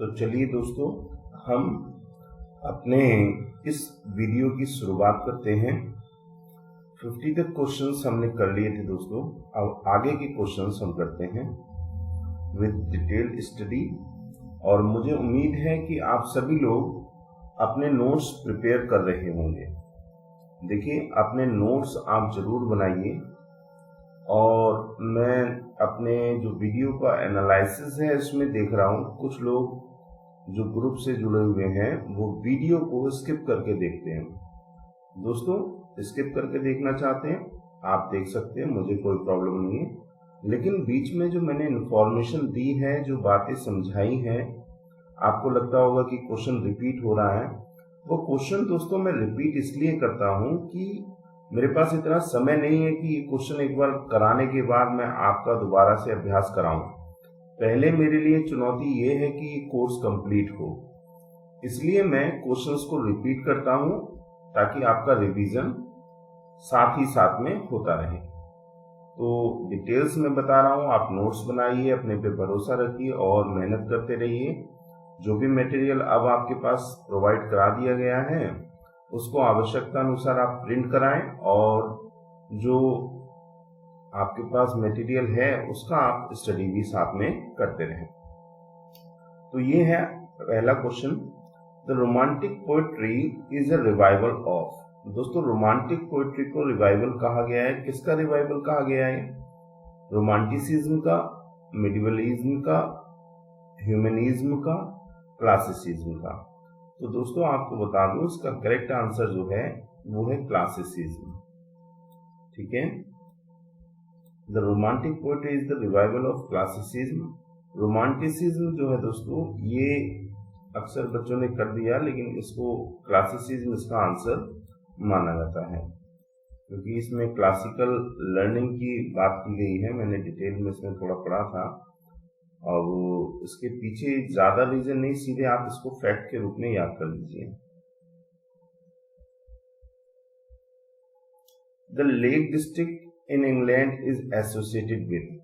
तो चलिए दोस्तों, हम अपने इस वीडियो की शुरुआत करते हैं। 50 तक क्वेश्चंस हमने कर लिए थे दोस्तों। अब आगे के क्वेश्चंस हम करते हैं विद डिटेल स्टडी, और मुझे उम्मीद है कि आप सभी लोग अपने नोट्स प्रिपेयर कर रहे होंगे। देखिए, अपने नोट्स आप जरूर बनाइए, और मैं अपने जो वीडियो का एनालिसिस है इसमें देख रहा हूँ कुछ लोग जो ग्रुप से जुड़े हुए हैं वो वीडियो को स्किप करके देखते हैं। दोस्तों, स्किप करके देखना चाहते हैं आप देख सकते हैं, मुझे कोई प्रॉब्लम नहीं है, लेकिन बीच में जो मैंने इन्फॉर्मेशन दी है, जो बातें समझाई हैं, आपको लगता होगा कि क्वेश्चन रिपीट हो रहा है। वो क्वेश्चन दोस्तों मैं रिपीट इसलिए करता हूँ कि मेरे पास इतना समय नहीं है कि ये क्वेश्चन एक बार कराने के बाद मैं आपका दोबारा से अभ्यास कराऊं। पहले मेरे लिए चुनौती ये है कि ये कोर्स कंप्लीट हो, इसलिए मैं क्वेश्चंस को रिपीट करता हूं ताकि आपका रिवीजन साथ ही साथ में होता रहे। तो डिटेल्स में बता रहा हूं, आप नोट्स बनाइए, अपने पे भरोसा रखिए और मेहनत करते रहिए। जो भी मटेरियल अब आपके पास प्रोवाइड करा दिया गया है उसको आवश्यकता अनुसार आप प्रिंट कराएं, और जो आपके पास मटेरियल है उसका आप स्टडी भी साथ में करते रहें। तो ये है पहला question, the romantic poetry is a revival of. दोस्तों, रोमांटिक पोएट्री को रिवाइवल कहा गया है। किसका रिवाइवल कहा गया है? रोमांटिसिज्म का, मिडिवलिज्म का, ह्यूमनिज्म का, क्लासिसिज्म का। तो दोस्तों आपको बता दूं, इसका करेक्ट आंसर जो है वो है क्लासिसिज्म। ठीक है, the romantic poetry is the revival of classicism. Romanticism जो है दोस्तों, ये अक्सर बच्चों ने कर दिया, लेकिन इसको क्लासिसिज्म इसका आंसर माना जाता है, क्योंकि इसमें क्लासिकल लर्निंग की बात की गई है। मैंने डिटेल में इसमें थोड़ा पढ़ा था, और वो इसके पीछे ज्यादा रीजन नहीं, सीधे आप इसको फैक्ट के रूप में याद कर लीजिए। The lake district in England is associated with.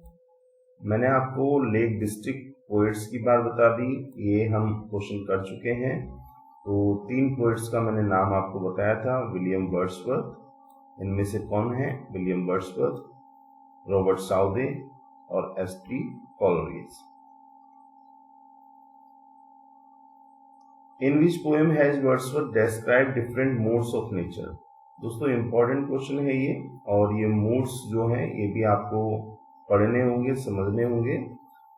मैंने आपको लेक डिस्ट्रिक्ट पोएट्स की बात बता दी, ये हम क्वेश्चन कर चुके हैं। तो 3 पोएट्स का मैंने नाम आपको बताया था, विलियम वर्ड्सवर्थ। इनमें से कौन है? विलियम वर्ड्सवर्थ, रॉबर्ट साउदे और ST. Coleridge. In which poem has Wordsworth describe different modes of nature. दोस्तों, इंपॉर्टेंट क्वेश्चन है ये, और ये मोड्स जो हैं ये भी आपको पढ़ने होंगे, समझने होंगे।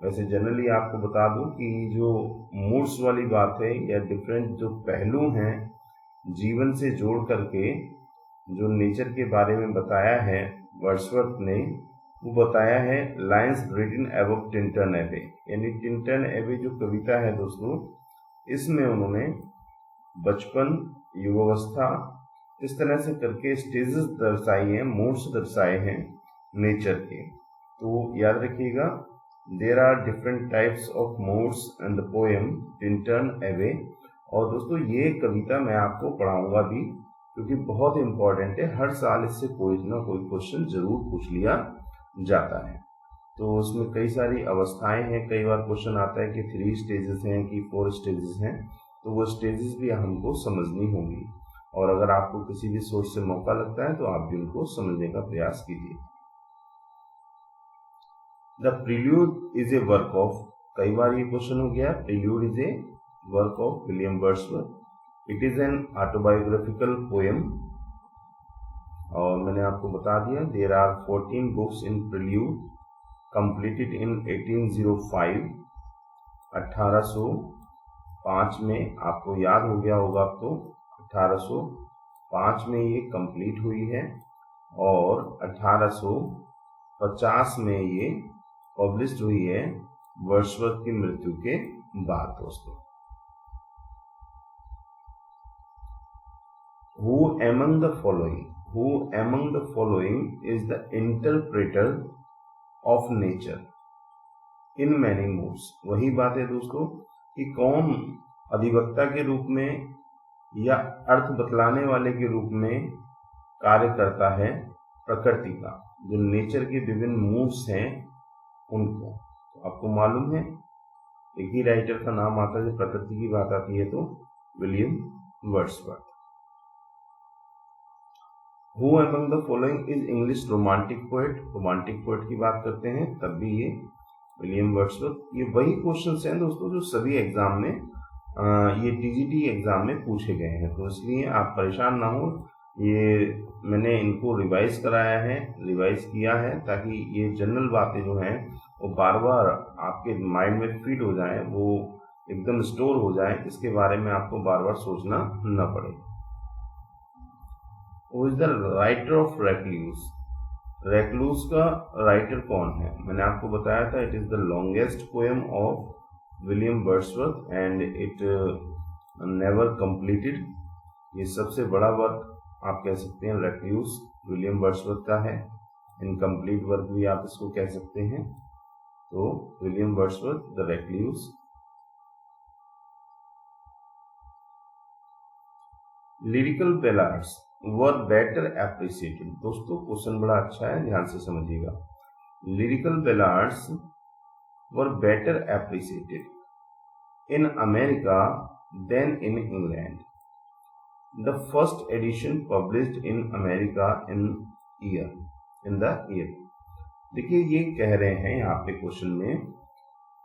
वैसे जनरली आपको बता दूं कि जो मूड्स वाली बात है, या डिफरेंट जो पहलू हैं जीवन से जोड़ करके जो नेचर के बारे में बताया है वर्ड्सवर्थ ने, वो बताया है लाइन्स रिटन अबव टिंटन एबे। यानी टिंटन एबे जो कविता है दोस्तों, इसमें उन्होंने बचपन, युवावस्था, इस तरह से करके स्टेजेस दर्शाई हैं, मूड्स दर्शाए हैं नेचर के। तो याद रखिएगा, there are different types of moods in the poem Tintern Abbey. और दोस्तों, ये कविता मैं आपको पढ़ाऊंगा भी, क्योंकि बहुत इंपॉर्टेंट है। हर साल इससे कोई ना कोई क्वेश्चन जरूर पूछ लिया जाता है। तो उसमें कई सारी अवस्थाएं हैं। कई बार क्वेश्चन आता है कि 3 स्टेजेस हैं कि 4 स्टेजेस हैं, तो वो स्टेजेस भी हमको समझनी होंगी। और अगर आपको किसी भी सोर्स से मौका लगता है तो आप भी उनको समझने का प्रयास कीजिए। The prelude is a work of. कई बार ये क्वेश्चन हो गया, prelude is a work of William Wordsworth. It is an autobiographical poem, और मैंने आपको बता दिया there are 14 books in prelude completed in 1805। 1805 में, आपको याद हो गया होगा अब तो, 1805 में ये कंप्लीट हुई है, और 1850 में ये पब्लिश हुई है वर्ड्सवर्थ की मृत्यु के बाद दोस्तों। Who among the following is the interpreter of nature in many moods? वही बात है दोस्तों कि कौन अधिवक्ता के रूप में या अर्थ बतलाने वाले के रूप में कार्य करता है प्रकृति का, जो नेचर के विभिन्न मूड्स हैं उनको। तो आपको मालूम है एक ही राइटर का नाम आता है जब प्रकृति की बात आती है तो William Wordsworth. Who among the following is English romantic poet, romantic poet की बात करते हैं तब भी ये विलियम वर्ड्सवर्थ। ये वही क्वेश्चंस हैं दोस्तों जो सभी एग्जाम में ये टीजीटी एग्जाम में पूछे गए हैं, तो इसलिए आप परेशान ना हो। ये मैंने इनको रिवाइज कराया है, रिवाइज किया है ताकि ये जनरल बातें जो हैं वो बार बार आपके माइंड में फिट हो जाएं, वो एकदम स्टोर हो जाएं, इसके बारे में आपको बार बार सोचना न पड़े। वो is the writer of recluse, recluse का राइटर कौन है? मैंने आपको बताया था it is the longest poem of William Wordsworth and it never completed. ये सबसे बड़ा वर्क आप कह सकते हैं रेक्लूस विलियम वर्ड्सवर्थ का है, इनकम्प्लीट वर्क भी आप इसको कह सकते हैं। तो William Wordsworth the Recluse. Lyrical ballads were better appreciated. दोस्तों क्वेश्चन बड़ा अच्छा है, ध्यान से समझिएगा। Lyrical ballads were better appreciated in America than in England. The first edition published in America in the year. देखिए ये कह रहे हैं यहाँ पे क्वेश्चन में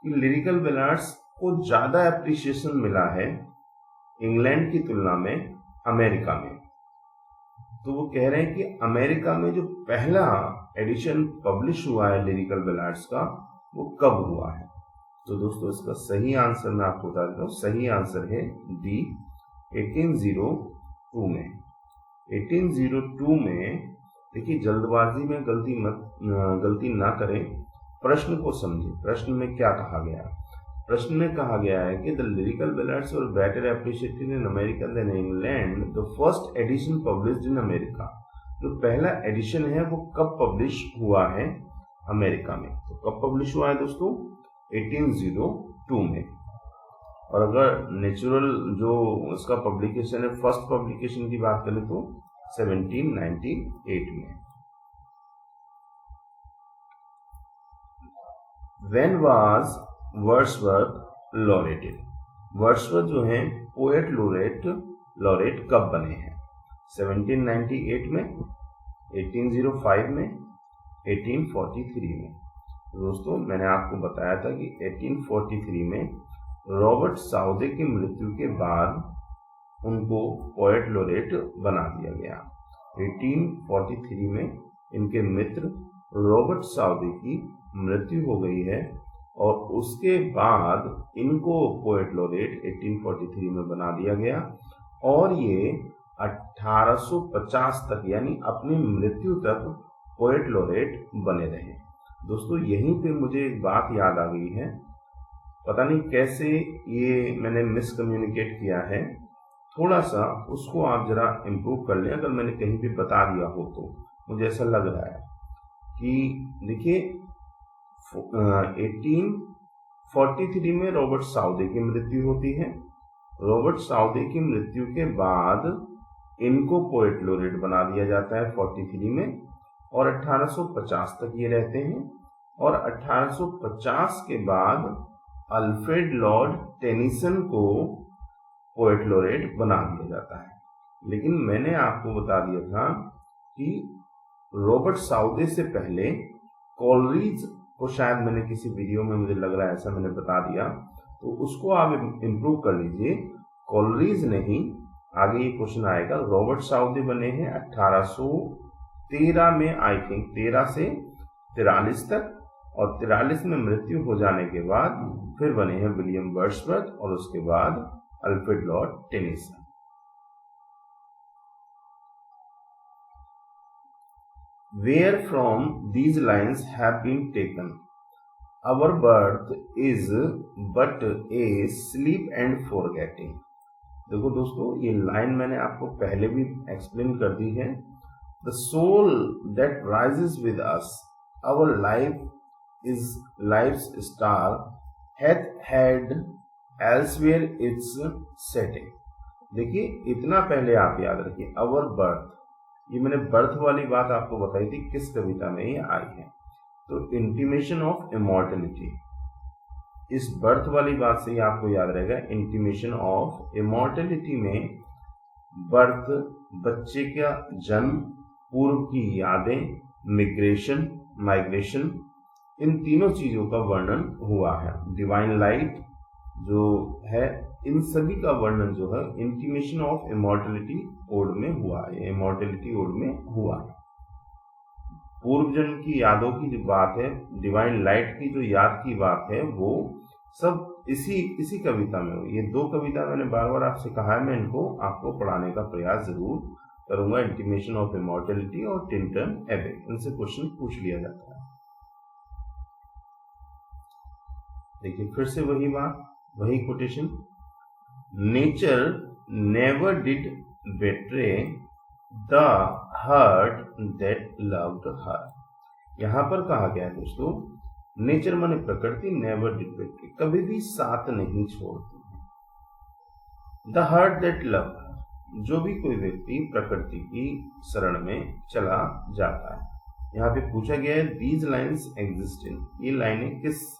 कि लिरिकल बैलाड्स को ज्यादा एप्रिसिएशन मिला है इंग्लैंड की तुलना में अमेरिका में। तो वो कह रहे हैं कि अमेरिका में जो पहला एडिशन पब्लिश हुआ है लिरिकल बैलाड्स का वो कब हुआ है? तो दोस्तों इसका सही आंसर मैं आपको बता देता हूँ, सही आंसर है डी 1802 में। 1802 में। देखिए जल्दबाजी में गलती ना करें, प्रश्न को समझें। प्रश्न में क्या कहा गया? प्रश्न में कहा गया है कि the lyrical ballads were better appreciated in America than England, the first edition published in America. जो पहला एडिशन है वो कब पब्लिश हुआ है अमेरिका में? तो कब पब्लिश हुआ है दोस्तों? 1802 में। और अगर नेचुरल जो उसका पब्लिकेशन है, फर्स्ट पब्लिकेशन की बात करें तो 1798 में। When was Wordsworth laureated? Wordsworth जो हैं पोएट लॉरेट कब बने हैं? 1798 में, 1805 में, 1843 में। दोस्तों मैंने आपको बताया था कि 1843 में रॉबर्ट साउदे की मृत्यु के बाद उनको पोएट लॉरेट बना दिया गया। 1843 में इनके मित्र रॉबर्ट साउदे की मृत्यु हो गई है और उसके बाद इनको पोएट लॉरेट 1843 में बना दिया गया और ये 1850 तक यानी अपनी मृत्यु तक पोएट लॉरेट बने रहे। दोस्तों यहीं पे मुझे एक बात याद आ गई है, पता नहीं कैसे ये मैंने मिसकम्युनिकेट किया है, थोड़ा सा उसको आप जरा इम्प्रूव कर लें। अगर मैंने कहीं पे बता दिया हो तो मुझे ऐसा लग रहा है कि देखिए 1843 में रॉबर्ट साउदे की मृत्यु होती है। रॉबर्ट साउदे की मृत्यु के बाद इनको पोएट लॉरेट बना दिया जाता है 43 में और 1850 तक ये रहते हैं और 1850 के बाद अल्फ्रेड लॉर्ड टेनिसन को पोएट लॉरेट बना दिया जाता है। लेकिन मैंने आपको बता दिया था कि रॉबर्ट साउदे से पहले कॉलरीज को शायद मैंने किसी वीडियो में, मुझे लग रहा है ऐसा मैंने बता दिया, तो उसको आप इम्प्रूव कर लीजिए। कॉलरीज नहीं, आगे ये क्वेश्चन आएगा। रॉबर्ट साउदे बने हैं 1813 में, आई थिंक 13 से 43 तक, और 43 में मृत्यु हो जाने के बाद फिर बने हैं विलियम वर्ड्सवर्थ और उसके बाद Alfred Lord Tennyson. Where from these lines have been taken? Our birth is but a sleep and forgetting. देखो दोस्तों ये लाइन मैंने आपको पहले भी एक्सप्लेन कर दी है। The soul that rises with us, our life is life's star, hath had elsewhere its setting. देखिए इतना पहले आप याद रखिए, our birth, ये मैंने बर्थ वाली बात आपको बताई थी किस कविता में ये आई है, तो इंटीमेशन ऑफ इमॉर्टलिटी। इस बर्थ वाली बात से ही आपको याद रहेगा, इंटीमेशन ऑफ इमॉर्टेलिटी में बर्थ, बच्चे का जन्म, पूर्व की यादें, मिग्रेशन, माइग्रेशन, इन तीनों चीजों का वर्णन हुआ है। डिवाइन लाइट जो है, इन सभी का वर्णन जो है इंटीमेशन ऑफ इमॉर्टेलिटी ओड में हुआ है, इमॉर्टेलिटी ओड में हुआ है। पूर्व जन्म की यादों की जो बात है, डिवाइन लाइट की जो याद की बात है, वो सब इसी कविता में हुई। ये दो कविता मैंने बार बार आपसे कहा है, मैं इनको आपको पढ़ाने का प्रयास जरूर करूंगा। इंटीमेशन ऑफ इमॉर्टेलिटी और टिंटन एबे, इनसे क्वेश्चन पूछ लिया जाता है। देखिए फिर से वही बात, वही quotation, nature never did betray the heart that loved her. यहां पर कहा गया है दोस्तों, नेचर माने प्रकृति, नेवर डिड बेट्रे, कभी भी साथ नहीं छोड़ती है। द हार्ट दैट लव्ड हर, जो भी कोई व्यक्ति प्रकृति की शरण में चला जाता है। यहाँ पे पूछा गया है दीज लाइन्स एग्जिस्ट इन, ये लाइनें किस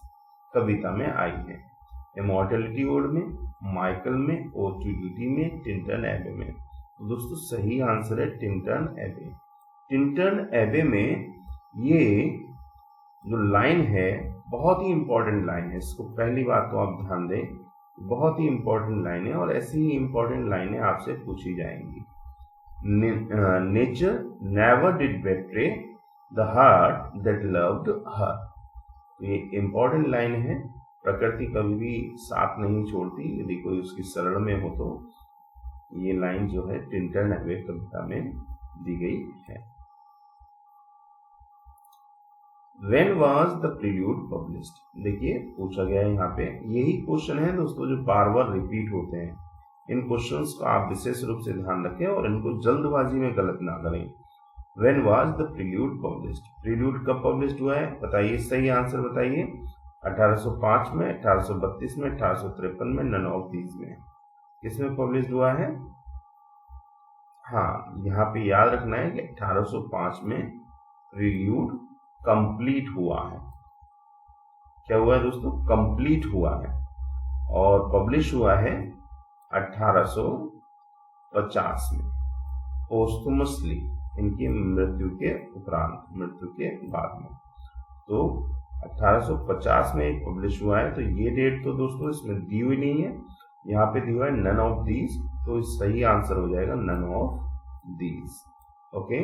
कविता में आई है? इमॉर्टेलिटी ओड में, माइकल में, ओटिडिटी में, टिंटन एबे में। तो दोस्तों सही आंसर है टिंटन एबे। टिंटन एबे में ये जो लाइन है बहुत ही इंपॉर्टेंट लाइन है, इसको पहली बात तो आप ध्यान दें, बहुत ही इंपॉर्टेंट लाइन है और ऐसी ही इंपॉर्टेंट लाइनें आपसे पूछी जाएंगी। Nature never did betray the heart that loved her, ये इंपॉर्टेंट लाइन है। प्रकृति कभी भी साथ नहीं छोड़ती, यदि कोई उसकी शरण में हो तो ये लाइन जो है टिंटन एबे कविता में दी गई है। When was the prelude published? देखिए पूछा गया है यहाँ पे, यही क्वेश्चन है दोस्तों जो बार बार रिपीट होते हैं। इन क्वेश्चंस को आप विशेष रूप से ध्यान रखें और इनको जल्दबाजी में गलत ना करें। When was the prelude published? prelude कब पब्लिश हुआ है बताइए, सही आंसर बताइए। 1805 में, 1832 में, 1853 में, नन ऑफ दीज में। किसमें पब्लिश हुआ है? हाँ, यहाँ पे याद रखना है कि 1805 में प्रील्यूड कंप्लीट हुआ है। क्या हुआ है दोस्तों? कंप्लीट हुआ है और पब्लिश हुआ है 1850 में, पोस्टुमसली, इनकी मृत्यु के उपरांत, मृत्यु के बाद में। तो 1850 में एक पब्लिश हुआ है। तो ये डेट तो दोस्तों इसमें दी हुई नहीं है, यहाँ पे दिया है नन ऑफ दीज, तो सही आंसर हो जाएगा none of these. Okay,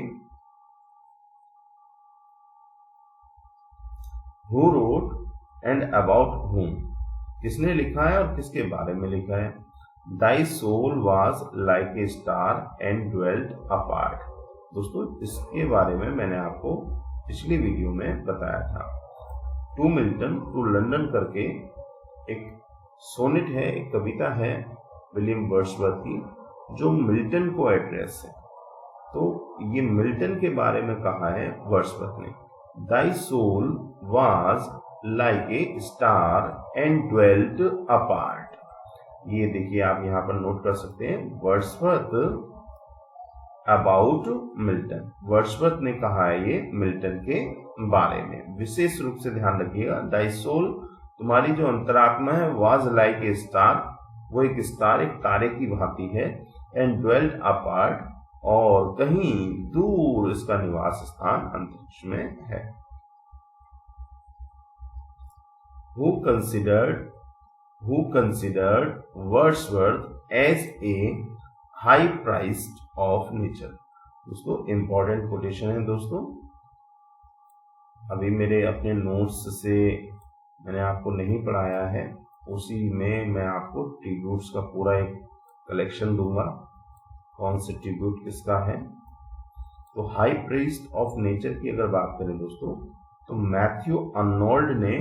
who wrote and about whom, किसने लिखा है और किसके बारे में लिखा है? Thy soul was like a star and dwelt apart. दोस्तों इसके बारे में मैंने आपको पिछली वीडियो में बताया था। टू मिल्टन टू लंदन करके एक सोनेट है, एक कविता है विलियम वर्ड्सवर्थ की, जो मिल्टन को एड्रेस है। तो ये मिल्टन के बारे में कहा है वर्ड्सवर्थ ने, thy soul was like a star and dwelt apart। ये देखिए आप यहाँ पर नोट कर सकते हैं, वर्ड्सवर्थ अबाउट मिल्टन, वर्ड्सवर्थ ने कहा है ये मिल्टन के बारे में। विशेष रूप से ध्यान रखिएगा, दाई सोल, तुम्हारी जो अंतरात्मा है, was like a star, वो एक स्टार, एक तारे की भांति है, and dwelt apart, और कहीं दूर इसका निवास स्थान अंतरिक्ष में है। Who considered Wordsworth as a high priest of nature। दोस्तों इंपॉर्टेंट कोटेशन है दोस्तों, अभी मेरे अपने नोट्स से मैंने आपको नहीं पढ़ाया है, उसी में मैं आपको ट्रिब्यूट्स का पूरा एक कलेक्शन दूंगा, कौन से ट्रिब्यूट किसका है। तो हाई प्रीस्ट ऑफ नेचर की अगर बात करें दोस्तों, तो मैथ्यू अर्नोल्ड ने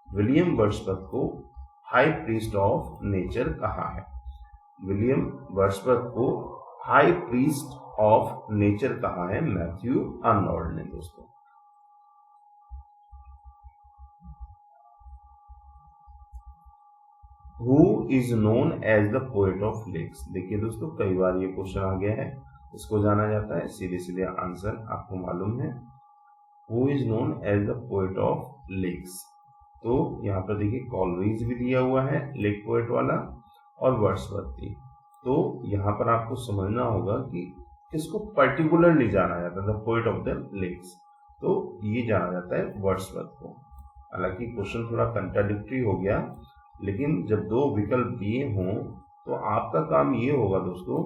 विलियम वर्ड्सवर्थ को हाई प्रीस्ट ऑफ नेचर कहा है। विलियम वर्ड्सवर्थ को हाई प्रीस्ट ऑफ नेचर कहा है मैथ्यू अर्नोल्ड ने दोस्तों। Who is known as the poet of lakes। देखिए दोस्तों कई बार ये क्वेश्चन आ गया है, इसको जाना जाता है, सीधे सीधे आंसर आपको मालूम है। Who is known as the poet of lakes। तो यहाँ पर देखिए कॉलरिज भी दिया हुआ है लेक पोएट वाला और वर्ड्सवर्थ भी। तो यहाँ पर आपको समझना होगा कि किसको पर्टिकुलरली जाना जाता है, the poet of the lakes, तो ये जाना जाता है वर्ड्सवर्थ को। हालांकि क्वेश्चन थोड़ा कंट्राडिक्टरी हो गया, लेकिन जब दो विकल्प दिए हों तो आपका काम ये होगा दोस्तों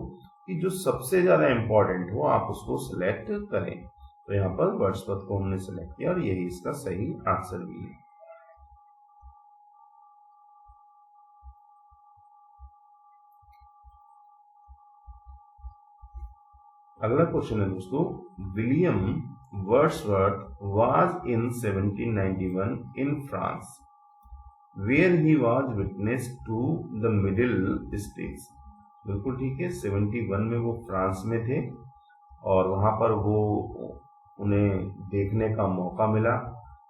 कि जो सबसे ज्यादा इंपॉर्टेंट हो आप उसको सिलेक्ट करें। तो यहाँ पर वर्ड्सवर्थ को हमने सिलेक्ट किया और यही इसका सही आंसर भी है। अगला क्वेश्चन है दोस्तों, William Wordsworth was in 1791 in France where he was witness to the middle stage. बिल्कुल ठीक है, 71 में वो फ्रांस में थे और वहां पर वो उन्हें देखने का मौका मिला,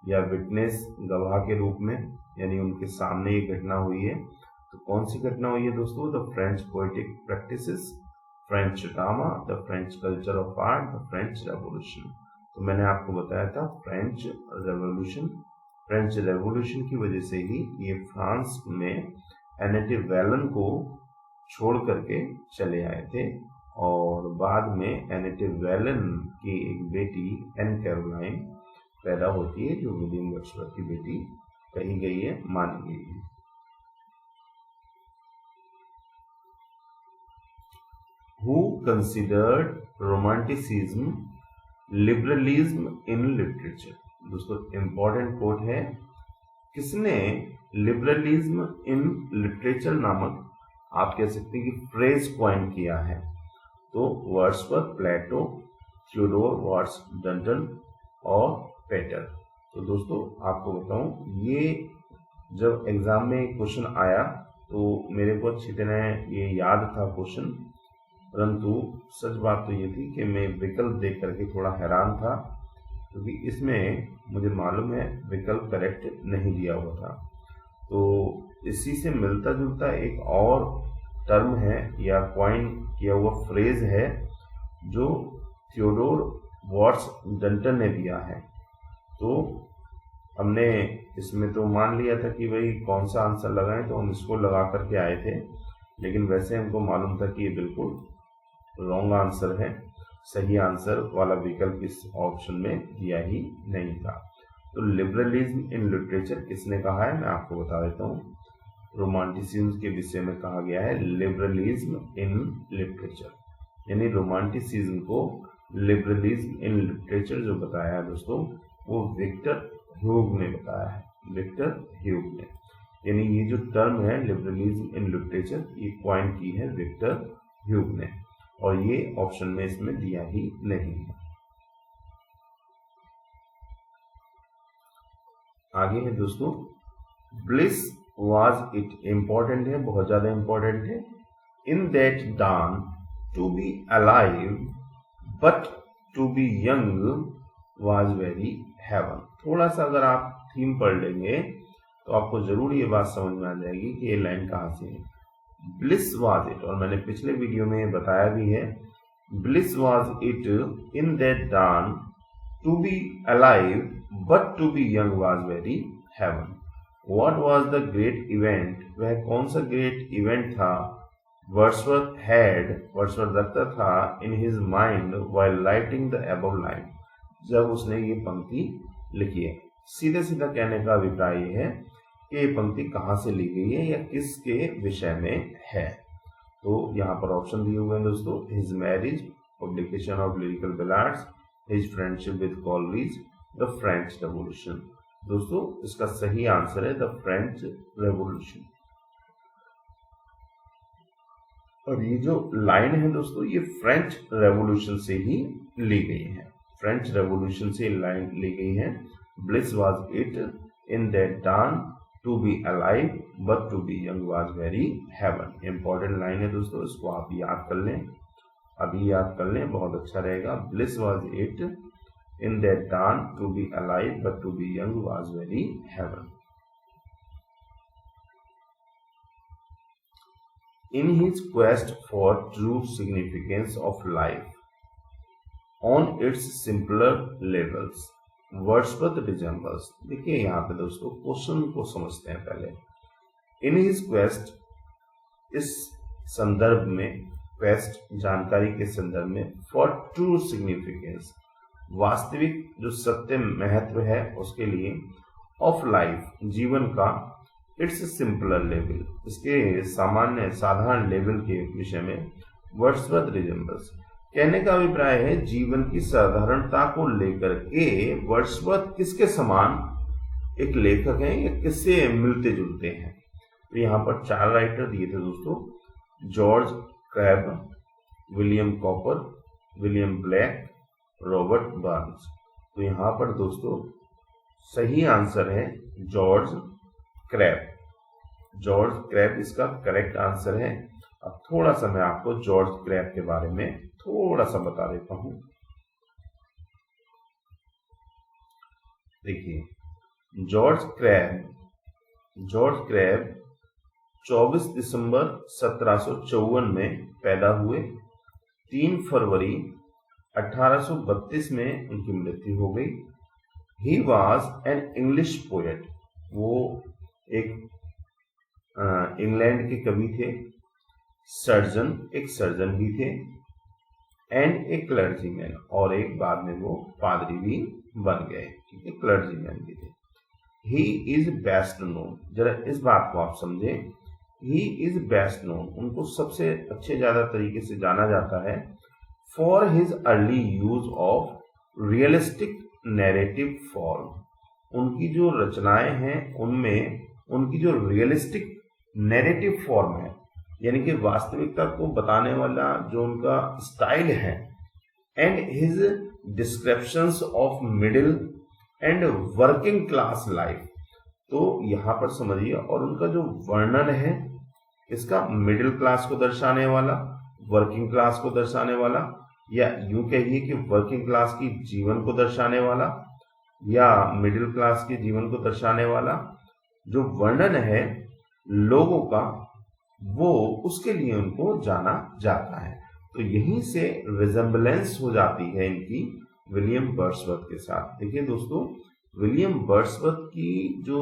या विटनेस गवाह के रूप में, यानी उनके सामने ये घटना हुई है। तो कौन सी घटना हुई है दोस्तों? The French poetic practices, French drama, the French culture of art, the French revolution. तो मैंने आपको बताया था फ्रेंच रेवोल्यूशन, फ्रेंच रेवोल्यूशन की वजह से ही ये फ्रांस में एने डी वैलन को छोड़ करके चले आए थे, और बाद में एने डी वैलन की एक बेटी एन कैरोलाइन पैदा होती है, जो विलियम वर्ड्सवर्थ की बेटी कही गई है, मानी गई है। Who considered romanticism liberalism in literature? दोस्तों इंपॉर्टेंट कोट है, किसने लिबरलिज्म इन लिटरेचर नामक आप कह सकते हैं कि फ्रेज कॉइन किया है? तो वर्ड्सवर्थ, प्लेटो, थियोडोर वॉर्ड्स-डंटन और पेटर। तो दोस्तों आपको बताऊं, ये जब एग्जाम में क्वेश्चन आया तो मेरे को अच्छी तरह ये याद था क्वेश्चन, परंतु सच बात तो ये थी कि मैं विकल्प देख करके थोड़ा हैरान था, क्योंकि इसमें मुझे मालूम है विकल्प करेक्ट नहीं दिया हुआ था। तो इसी से मिलता जुलता एक और टर्म है या कॉइन किया हुआ फ्रेज है जो थियोडोर वॉर्ड्स-डंटन ने दिया है। तो हमने इसमें तो मान लिया था कि भाई कौन सा आंसर लगाएं, तो हम इसको लगा करके आए थे, लेकिन वैसे हमको मालूम था कि ये बिल्कुल रॉन्ग आंसर है, सही आंसर वाला विकल्प इस ऑप्शन में दिया ही नहीं था। तो लिबरलिज्म इन लिटरेचर किसने कहा है, मैं आपको बता देता हूँ। रोमांटिसिज्म के विषय में कहा गया है लिबरलिज्म इन लिटरेचर, यानी रोमांटिसिज्म को लिबरलिज्म इन लिटरेचर जो बताया है दोस्तों, वो विक्टर ह्यूग ने बताया है, विक्टर ह्यूग ने। यानी ये जो टर्म है लिबरलिज्म इन लिटरेचर, ये कॉइन की है विक्टर ह्यूग ने, और ये ऑप्शन में इसमें दिया ही नहीं है। आगे है दोस्तों, ब्लिस वाज इट, इंपॉर्टेंट है, बहुत ज्यादा इंपॉर्टेंट है। In that dawn to be alive but to be young was very heaven. थोड़ा सा अगर आप थीम पढ़ लेंगे तो आपको जरूर ये बात समझ में आ जाएगी कि ये लाइन कहाँ से है। ब्लिस वाज इट, और मैंने पिछले वीडियो में बताया भी है, bliss was it in that dawn to be alive but to be young was very heaven. What was the great event, वह कौन सा ग्रेट इवेंट था वर्ड्सवर्थ रखता था in his mind while writing the above line, जब उसने ये पंक्ति लिखी है। सीधे सीधा कहने का अभिप्राय ये है कि ये पंक्ति कहाँ से ली गई है या किसके विषय में है। तो यहाँ पर ऑप्शन दिए हुए हैं दोस्तों, his marriage, publication of lyrical ballads, his friendship with Coleridge, the French revolution. दोस्तों इसका सही आंसर है द फ्रेंच रेवोल्यूशन। और ये जो लाइन है दोस्तों, ये फ्रेंच रेवोल्यूशन से ही ली गई है, फ्रेंच रेवोल्यूशन से लाइन ली गई है। Bliss was it in that dawn to be alive but to be young was very heaven. Important line है दोस्तों, इसको आप याद कर लें, अभी याद कर लें, बहुत अच्छा रहेगा। Bliss was it in that dawn to be alive but to be young was very heaven. In his quest for true significance of life on its simpler levels, Wordsworth resembles. देखिए यहाँ पे दोस्तों क्वेश्चन को समझते हैं पहले। In his quest, इस संदर्भ में, क्वेस्ट जानकारी के संदर्भ में, फॉर ट्रू सिग्निफिकेंस, वास्तविक जो सत्य महत्व है उसके लिए, ऑफ लाइफ, जीवन का, इट्स सिंपलर लेवल, इसके सामान्य साधारण लेवल के विषय में, वर्ड्सवर्थ रिजेंबल्स। कहने का अभिप्राय है जीवन की साधारणता को लेकर के वर्ड्सवर्थ किसके समान एक लेखक हैं या किससे मिलते जुलते हैं। तो यहाँ पर 4 राइटर दिए थे दोस्तों, George crab, William copper, William black, Robert Burns. तो यहाँ पर दोस्तों सही आंसर है जॉर्ज क्रैब। जॉर्ज क्रैब इसका करेक्ट आंसर है। अब थोड़ा सा मैं आपको जॉर्ज क्रैब के बारे में थोड़ा सा बता देता हूं। देखिए जॉर्ज क्रैब 24 दिसंबर 1754 में पैदा हुए। 3 फरवरी 1832 में उनकी मृत्यु हो गई। He was an English poet, वो एक इंग्लैंड के कवि थे। सर्जन, एक सर्जन भी थे। एंड ए क्लर्जीमैन, और एक बाद में वो पादरी भी बन गए, ठीक है, क्लर्जीमैन भी थे। ही इज बेस्ट नोन, जरा इस बात को आप समझे, ही इज बेस्ट नोन, उनको सबसे अच्छे ज्यादा तरीके से जाना जाता है for his early use of realistic narrative form. उनकी जो रचनाएं हैं उनमें उनकी जो रियलिस्टिक नैरेटिव फॉर्म है, यानी कि वास्तविकता को बताने वाला जो उनका स्टाइल है, and his descriptions of middle and working class life. तो यहां पर समझिए, और उनका जो वर्णन है इसका मिडिल क्लास को दर्शाने वाला, वर्किंग क्लास को दर्शाने वाला, या यूं कहिए कि वर्किंग क्लास की जीवन को दर्शाने वाला या मिडिल क्लास के जीवन को दर्शाने वाला जो वर्णन है लोगों का, वो उसके लिए उनको जाना जाता है। तो यहीं से रिजेम्बलेंस हो जाती है इनकी विलियम वर्ड्सवर्थ के साथ। देखिए दोस्तों, विलियम वर्ड्सवर्थ की जो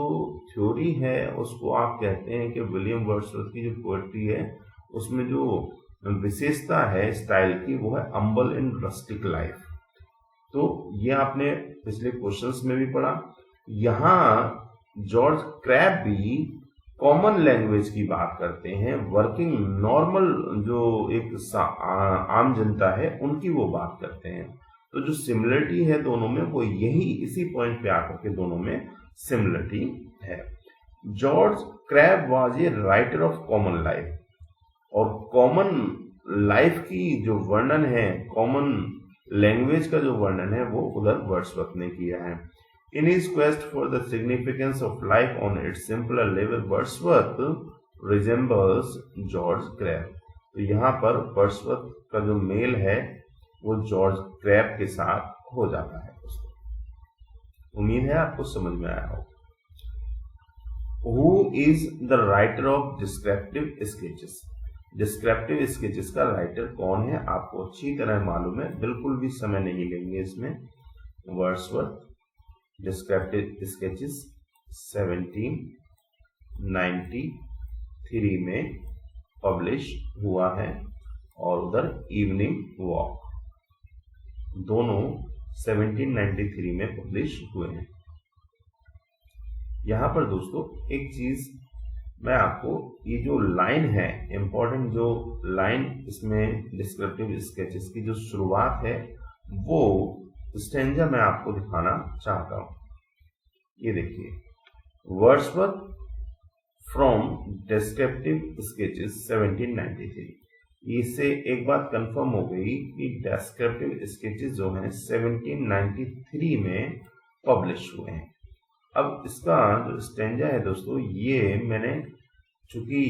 थ्योरी है उसको आप कहते हैं कि विलियम वर्ड्सवर्थ की जो पोएट्री है उसमें जो विशेषता है स्टाइल की वो है हम्बल एंड रस्टिक लाइफ। तो ये आपने पिछले क्वेश्चंस में भी पढ़ा। यहाँ जॉर्ज क्रैब भी कॉमन लैंग्वेज की बात करते हैं, वर्किंग नॉर्मल जो एक आम जनता है उनकी वो बात करते हैं। तो जो सिमिलरिटी है दोनों में वो यही इसी पॉइंट पे आकर के दोनों में सिमिलरिटी है। George crab was a writer of common life, और कॉमन लाइफ की जो वर्णन है, कॉमन लैंग्वेज का जो वर्णन है वो उधर वर्ड्सवर्थ ने किया है। In his quest for the significance of life on its simpler level, Wordsworth resembles George Crabbe। तो यहाँ पर वर्ड्सवर्थ का जो मेल है वो जॉर्ज क्रैब के साथ हो जाता है दोस्तों। उम्मीद है आपको समझ में आया हो। Who is the writer of descriptive sketches? Descriptive sketches का राइटर कौन है आपको अच्छी तरह मालूम है, बिल्कुल भी समय नहीं लेंगे इसमें। वर्ड्सवर्थ, डिस्क्रिप्टिव स्केचेस 1793 में पब्लिश हुआ है, और उधर इवनिंग वॉक, दोनों 1793 में पब्लिश हुए हैं। यहां पर दोस्तों एक चीज मैं आपको, ये जो लाइन है इंपॉर्टेंट, जो लाइन इसमें डिस्क्रिप्टिव स्केचेस की जो शुरुआत है वो स्टेंजा मैं आपको दिखाना चाहता हूं। ये देखिए, वर्ड्सवर्थ फ्रॉम डिस्क्रिप्टिव स्केचेस 1793। इससे एक बात कंफर्म हो गई कि डिस्क्रिप्टिव स्केचेस जो हैं 1793 में पब्लिश हुए हैं। अब इसका जो स्टेंजा है दोस्तों, ये मैंने चूंकि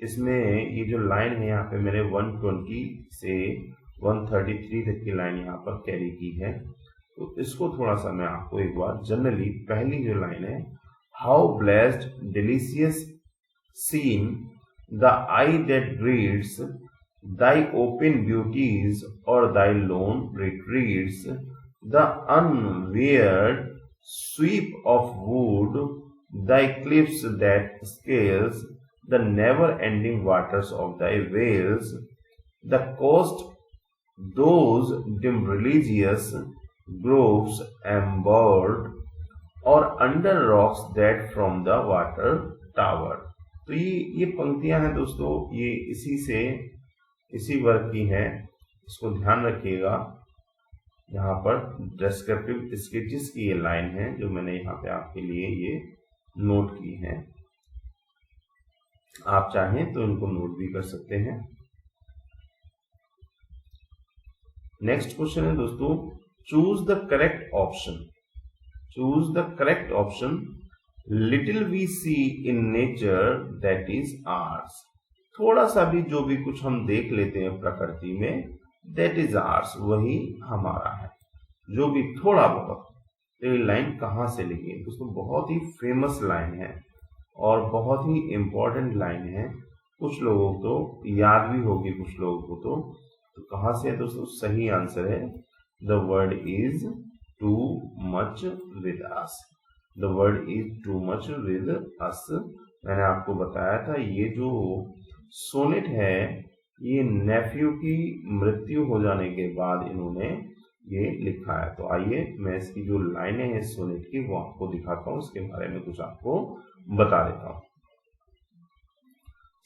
इसमें ये जो लाइन है यहाँ पे मैंने 120 से 133 तक की लाइन यहाँ पर कैरी की है, तो इसको थोड़ा सा मैं आपको एक बार जनरली, पहली जो लाइन है, how blessed delicious scene the eye that reads thy open beauties or thy lone retreats the unwearied sweep of wood, thy cliffs that scales the never-ending waters of thy vales, the coast, those dim religious groves embowered, or under rocks that from the water tower। तो ये पंक्तियां हैं दोस्तों, ये इसी वर्ग की हैं, इसको ध्यान रखिएगा। यहाँ पर डिस्क्रिप्टिव स्केचेस की ये लाइन है जो मैंने यहाँ पे आपके लिए ये नोट की है। आप चाहें तो इनको नोट भी कर सकते हैं। नेक्स्ट क्वेश्चन है दोस्तों, choose the correct option. Choose the correct option. Little we see in nature that is ours. थोड़ा सा भी जो भी कुछ हम देख लेते हैं प्रकृति में, दैट इज आर्स, वही हमारा है। जो भी थोड़ा बहुत। तो ये लाइन कहाँ से लिखी है दोस्तों? बहुत ही फेमस लाइन है और बहुत ही इंपॉर्टेंट लाइन है। कुछ लोगों को तो याद भी होगी, कुछ लोगों को तो कहाँ से है दोस्तों? सही आंसर है the world is too much with us. The world is too much with अस। मैंने आपको बताया था ये जो सोनेट है ये नेफ्यू की मृत्यु हो जाने के बाद इन्होंने ये लिखा है। तो आइए मैं इसकी जो लाइनें हैं सोनेट की वो आपको दिखाता हूँ, उसके बारे में कुछ आपको बता देता हूँ।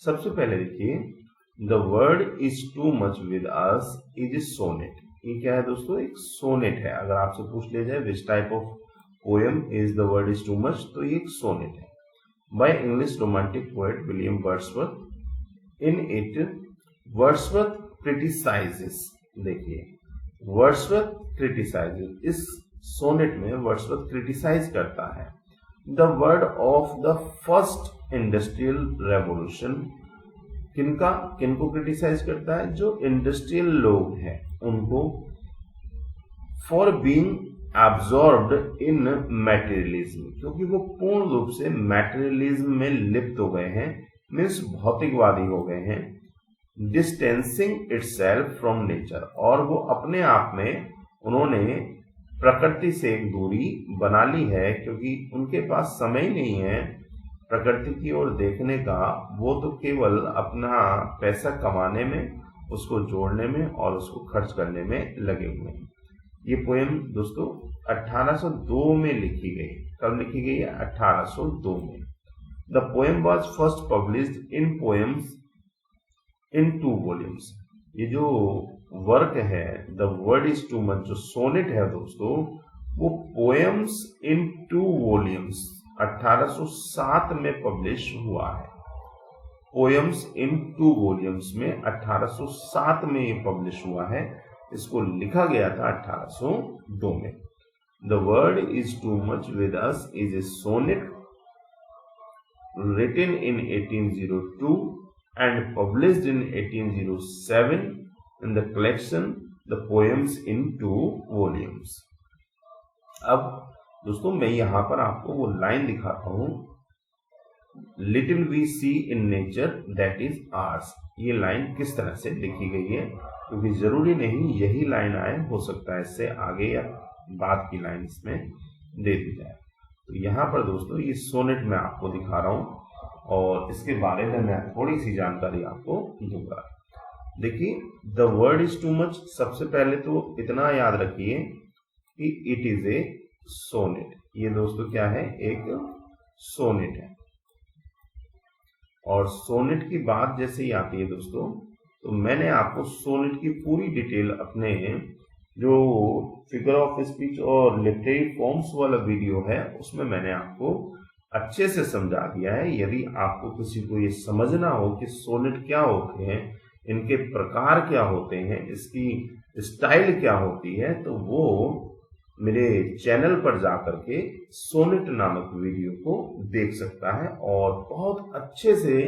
सबसे पहले देखिए, the world is too much with us is a sonnet. ये क्या है दोस्तों? एक सोनेट है। अगर आपसे पूछ लिया जाए विच type of poem is the world is too much, तो ये एक सोनेट है by English romantic poet William Wordsworth. In it Wordsworth criticises, देखिए वर्ड्सवर्थ क्रिटिसाइजेस, इस सोनेट में वर्ड्सवर्थ क्रिटिसाइज करता है the word of the first industrial revolution. किनको क्रिटिसाइज करता है? जो इंडस्ट्रियल लोग हैं उनको। For being absorbed in materialism, क्योंकि वो पूर्ण रूप से मैटेरियलिज्म में लिप्त हो गए हैं, मीन्स भौतिकवादी हो गए हैं। डिस्टेंसिंग इटसेल्फ फ्रॉम नेचर, और वो अपने आप में उन्होंने प्रकृति से एक दूरी बना ली है, क्योंकि उनके पास समय नहीं है प्रकृति की ओर देखने का। वो तो केवल अपना पैसा कमाने में, उसको जोड़ने में और उसको खर्च करने में लगे हुए हैं। ये पोएम दोस्तों 1802 में लिखी गई। कब लिखी गई है? 1802 में। The poem was first published in poems in 2 volumes. ये जो वर्क है the world is too much, जो सोनेट है दोस्तों, वो पोएम्स इन 2 वॉल्यूम्स 1807 में पब्लिश हुआ है। पोएम्स इन 2 वॉल्यूम्स में 1807 में ये पब्लिश हुआ है। इसको लिखा गया था 1802 में। The world is too much with us is a sonnet written in 1802 and published in 1807 in the collection The Poems in 2 volumes। अब दोस्तों मैं यहाँ पर आपको वो लाइन दिखाता हूँ, little we see in nature that is ours. ये लाइन किस तरह से लिखी गई है, क्योंकि जरूरी नहीं यही लाइन आए, हो सकता है इससे आगे या बाद की लाइन इसमें दे दी जाए। तो यहाँ पर दोस्तों ये सोनेट मैं आपको दिखा रहा हूँ और इसके बारे में मैं थोड़ी सी जानकारी आपको दूंगा। देखिए the world is too much, सबसे पहले तो इतना याद रखिए कि इट इज ए सोनेट। ये दोस्तों क्या है? एक सोनेट है। और सोनेट की बात जैसे ही आती है दोस्तों, तो मैंने आपको सोनेट की पूरी डिटेल अपने जो फिगर ऑफ स्पीच और लिटरेरी फॉर्म्स वाला वीडियो है उसमें मैंने आपको अच्छे से समझा दिया है। यदि आपको किसी को ये समझना हो कि सोनेट क्या होते हैं, इनके प्रकार क्या होते हैं, इसकी स्टाइल क्या होती है, तो वो मेरे चैनल पर जाकर के सोनेट नामक वीडियो को देख सकता है और बहुत अच्छे से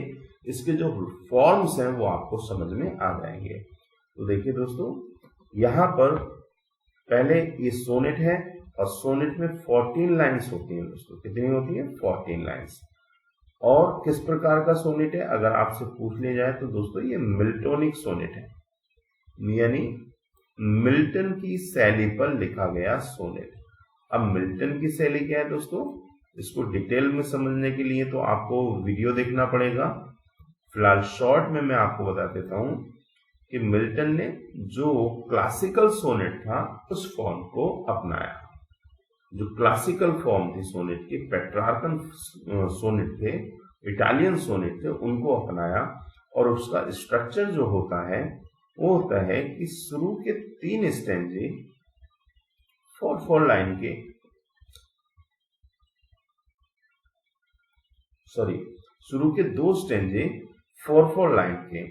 इसके जो फॉर्म्स हैं वो आपको समझ में आ जाएंगे। तो देखिए दोस्तों, यहाँ पर पहले ये सोनेट है और सोनेट में 14 लाइन्स होती हैं दोस्तों। कितनी होती है? 14 लाइन्स। और किस प्रकार का सोनेट है अगर आपसे पूछ लिया जाए तो दोस्तों ये मिल्टोनिक सोनेट है, यानी मिल्टन की शैली पर लिखा गया सोनेट। अब मिल्टन की शैली क्या है दोस्तों, इसको डिटेल में समझने के लिए तो आपको वीडियो देखना पड़ेगा। फिलहाल शॉर्ट में मैं आपको बता देता हूं कि मिल्टन ने जो क्लासिकल सोनेट था उस फॉर्म को अपनाया। जो क्लासिकल फॉर्म थी सोनेट की, पेट्रार्कन सोनेट थे, इटालियन सोनेट थे, उनको अपनाया। और उसका स्ट्रक्चर जो होता है वो होता है कि शुरू के 3 स्टैंजे 4/4 लाइन के, शुरू के 2 स्टैंजे 4/4 लाइन के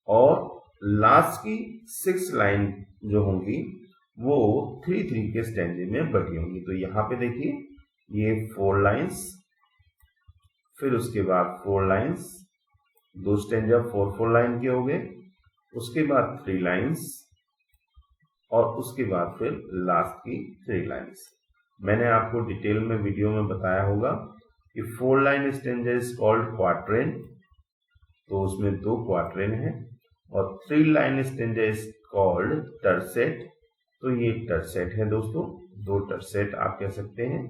और लास्ट की 6 लाइन जो होंगी वो 3/3 के स्टैंजे में बटी होंगी। तो यहाँ पे देखिए ये 4 लाइन्स, फिर उसके बाद 4 लाइन्स, 2 स्टैंजा 4/4 लाइन के हो गए, उसके बाद 3 लाइन्स और उसके बाद फिर लास्ट की 3 लाइन्स। मैंने आपको डिटेल में वीडियो में बताया होगा कि 4 line stanza is called quatrain, तो उसमें 2 क्वार्ट्रेन है, और 3 लाइन स्टैंजा इज कॉल्ड टर्सेट, तो ये टर्सेट है दोस्तों, 2 टर्सेट आप कह सकते हैं।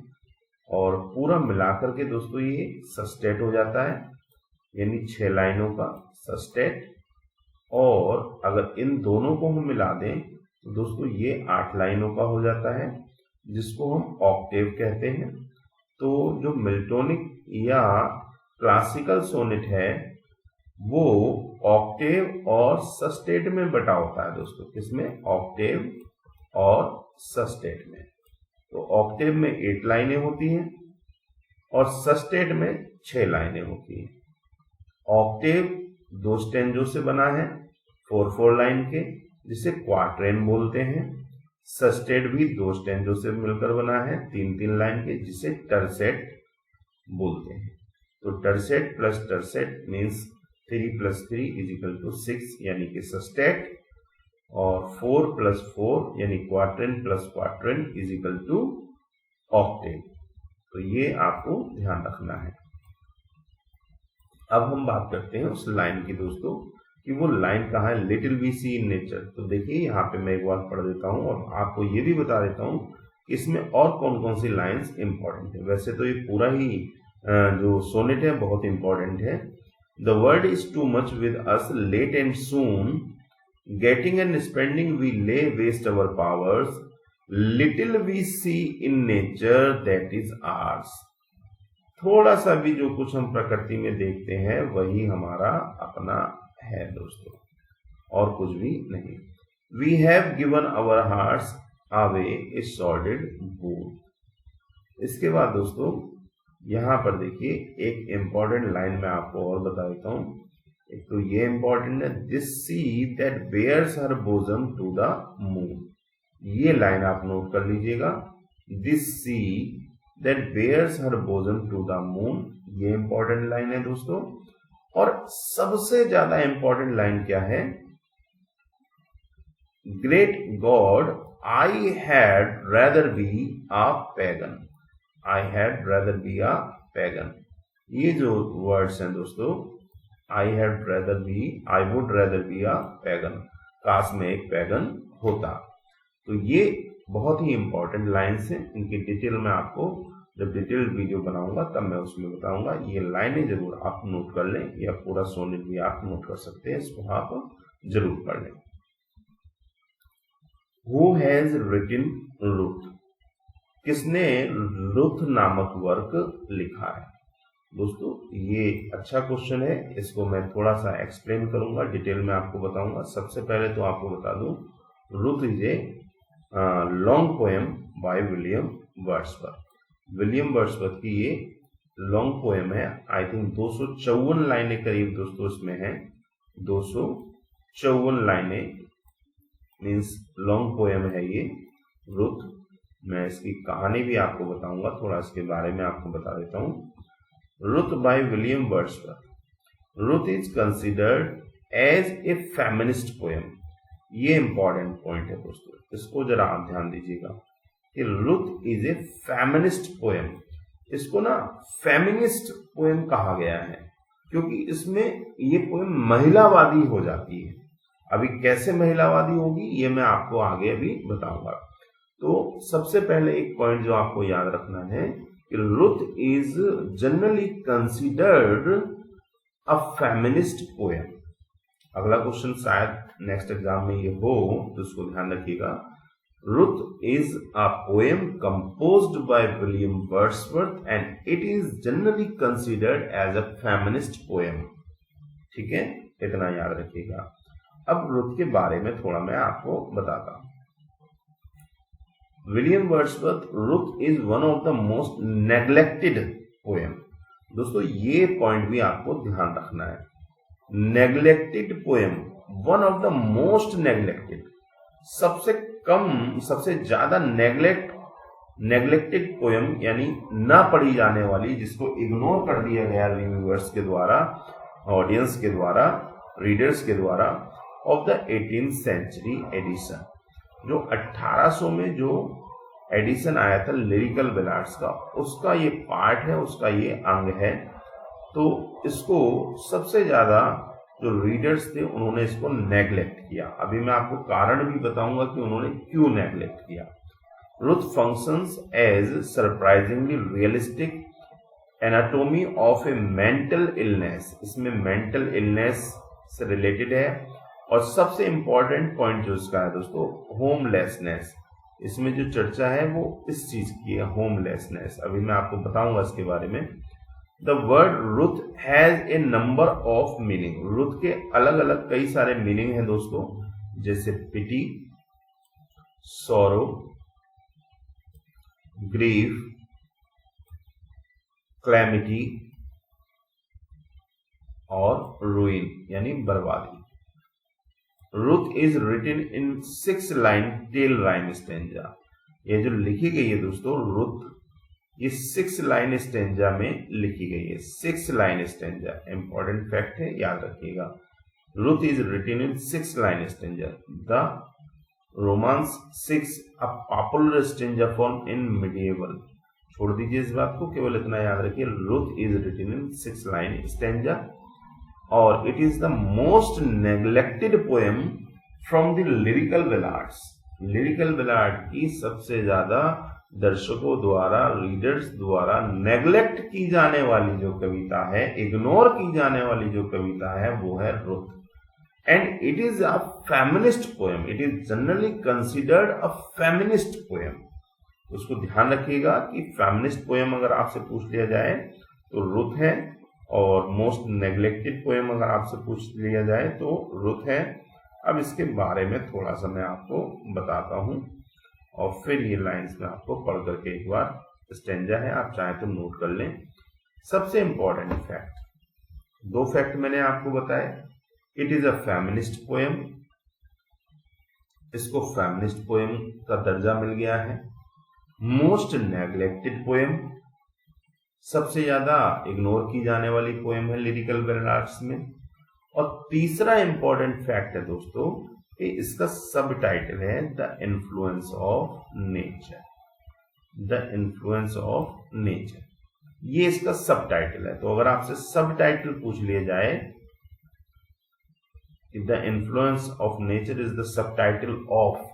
और पूरा मिलाकर के दोस्तों ये सस्टेट हो जाता है, यानी 6 लाइनों का सस्टेट। और अगर इन दोनों को हम मिला दें तो दोस्तों ये 8 लाइनों का हो जाता है, जिसको हम ऑक्टेव कहते हैं। तो जो मिल्टोनिक या क्लासिकल सोनेट है वो ऑक्टेव और सस्टेट में बटा होता है दोस्तों। किसमें? ऑक्टेव और सस्टेट में। तो ऑक्टेव में 8 लाइनें होती हैं और सस्टेट में 6 लाइनें होती हैं। ऑक्टेव 2 स्टैंजों से बना है 4/4 लाइन के, जिसे क्वार्ट्रेन बोलते हैं। सस्टेट भी 2 स्टैंजों से मिलकर बना है 3-3 लाइन के, जिसे टर्सेट बोलते हैं। तो टर्सेट प्लस टर्सेट मीन्स 3 + 3 = 6 यानी कि सस्टेट, और 4 + 4 यानी क्वार्ट्रेन प्लस क्वार्ट्रेन = ऑक्टेव। तो ये आपको ध्यान रखना है। अब हम बात करते हैं उस लाइन की दोस्तों कि वो लाइन कहाँ है, little we see in nature. तो देखिए यहाँ पे मैं एक बार पढ़ देता हूँ और आपको ये भी बता देता हूँ कि इसमें और कौन कौन सी लाइन्स इंपॉर्टेंट है। वैसे तो ये पूरा ही जो सोनेट है बहुत इंपॉर्टेंट है। The world is too much with us late and soon, getting and spending we lay waste our powers, little we see in nature that is ours। थोड़ा सा भी जो कुछ हम प्रकृति में देखते हैं वही हमारा अपना है दोस्तों, और कुछ भी नहीं। We have given our hearts away a sordid boon। इसके बाद दोस्तों यहाँ पर देखिए एक इंपॉर्टेंट लाइन मैं आपको और बता देता हूँ। एक तो ये इंपॉर्टेंट है, this sea that bares her bosom to the moon. ये लाइन आप नोट कर लीजिएगा, this sea that bares her bosom to the moon. ये इंपॉर्टेंट लाइन है दोस्तों। और सबसे ज्यादा इंपॉर्टेंट लाइन क्या है, great God I had rather be a pagan, I had rather be a pagan. ये जो वर्ड्स हैं दोस्तों, I had rather be, I would rather be a pagan, काश में एक पैगन होता। तो ये बहुत ही इंपॉर्टेंट लाइन्स हैं, इनकी डिटेल में आपको जब डिटेल वीडियो बनाऊंगा तब मैं उसमें बताऊंगा। ये लाइनें जरूर आप नोट कर लें, या पूरा सोनेट भी आप नोट कर सकते हैं, इसको आप जरूर पढ़ लें। हु हैज रिटन रुथ, किसने रुथ नामक वर्क लिखा है। दोस्तों ये अच्छा क्वेश्चन है, इसको मैं थोड़ा सा एक्सप्लेन करूंगा, डिटेल में आपको बताऊंगा। सबसे पहले तो आपको बता दूं, Ruth is a long poem by William Wordsworth. William Wordsworth की ये लॉन्ग पोएम है, आई थिंक 254 लाइनें करीब दोस्तों इसमें हैं। 254 लाइनें मीन्स लॉन्ग पोएम है ये रुथ। मैं इसकी कहानी भी आपको बताऊंगा, थोड़ा इसके बारे में आपको बता देता हूँ। Ruth by William Wordsworth. Ruth is considered as a feminist poem. ये इंपॉर्टेंट पॉइंट है दोस्तों, इसको जरा आप ध्यान दीजिएगा कि Ruth is a feminist poem. इसको ना फेमिनिस्ट पोएम कहा गया है क्योंकि इसमें ये पोएम महिलावादी हो जाती है। अभी कैसे महिलावादी होगी ये मैं आपको आगे अभी बताऊंगा। तो सबसे पहले एक पॉइंट जो आपको याद रखना है कि Ruth is generally considered a feminist poem. अगला क्वेश्चन शायद नेक्स्ट एग्जाम में ये हो तो उसको ध्यान रखिएगा। Ruth is a poem composed by William Wordsworth and it is generally considered as a feminist poem. ठीक है, इतना याद रखिएगा। अब रुथ के बारे में थोड़ा मैं आपको बताता हूं। William Wordsworth, Ruth is one of the most neglected poem. दोस्तों ये पॉइंट भी आपको ध्यान रखना है। Neglected poem, one of the most neglected, सबसे कम, सबसे ज्यादा नेग्लेक्टेड पोएम, यानी ना पढ़ी जाने वाली, जिसको इग्नोर कर दिया गया रिव्यूअर्स के द्वारा, ऑडियंस के द्वारा, रीडर्स के द्वारा, of the 18th century addition. जो 1800 में जो एडिशन आया था लिरिकल बैलाड्स का, उसका ये पार्ट है, उसका ये अंग है। तो इसको सबसे ज्यादा जो रीडर्स थे उन्होंने इसको नेग्लेक्ट किया। अभी मैं आपको कारण भी बताऊंगा कि उन्होंने क्यों नेग्लेक्ट किया। Ruth functions as surprisingly realistic anatomy of a mental illness. इसमें मेंटल इलनेस से रिलेटेड है। और सबसे इंपॉर्टेंट पॉइंट जो इसका है दोस्तों, होमलेसनेस। इसमें जो चर्चा है वो इस चीज की है, होमलेसनेस। अभी मैं आपको बताऊंगा इसके बारे में। The word Ruth has a number of meaning. Ruth के अलग अलग कई सारे मीनिंग हैं दोस्तों, जैसे पिटी, सॉरो, ग्रीफ, क्लैमिटी और रुइन यानी बर्बादी। Ruth is written in 6 line tail rhyme stanza. ये जो लिखी गई है दोस्तों रुथ, ये 6 लाइन स्टेंजा में लिखी गई है। 6 लाइन स्टेंजा इंपॉर्टेंट फैक्ट है, याद रखिएगा। Ruth is written in 6 line stanza. The romance 6 a popular stanza form in medieval. छोड़ दीजिए इस बात को, केवल इतना याद रखिए, Ruth is written in 6 line stanza और it is the most neglected poem from the lyrical ballads. Lyrical ballad की सबसे ज्यादा दर्शकों द्वारा, रीडर्स द्वारा नेग्लेक्ट की जाने वाली जो कविता है, इग्नोर की जाने वाली जो कविता है, वो है Ruth. And it is a feminist poem. It is generally considered a feminist poem. उसको ध्यान रखिएगा कि फेमिनिस्ट पोएम अगर आपसे पूछ लिया जाए तो रुथ है, और मोस्ट नेग्लेक्टेड पोएम अगर आपसे पूछ लिया जाए तो रुथ है। अब इसके बारे में थोड़ा सा मैं आपको बताता हूं और फिर ये लाइंस में आपको पढ़ करके एक बार, स्टेंजा है, आप चाहे तो नोट कर लें। सबसे इंपॉर्टेंट फैक्ट, 2 फैक्ट मैंने आपको बताए। It is a feminist poem, इसको फेमिनिस्ट पोएम का दर्जा मिल गया है। मोस्ट नेग्लेक्टेड पोएम, सबसे ज्यादा इग्नोर की जाने वाली पोएम है लिरिकल बैलाड्स में। और तीसरा इंपॉर्टेंट फैक्ट है दोस्तों कि इसका सब टाइटल है the influence of nature. The influence of nature, ये इसका सब टाइटल है। तो अगर आपसे सब टाइटल पूछ लिया जाए कि the influence of nature is the sub title of,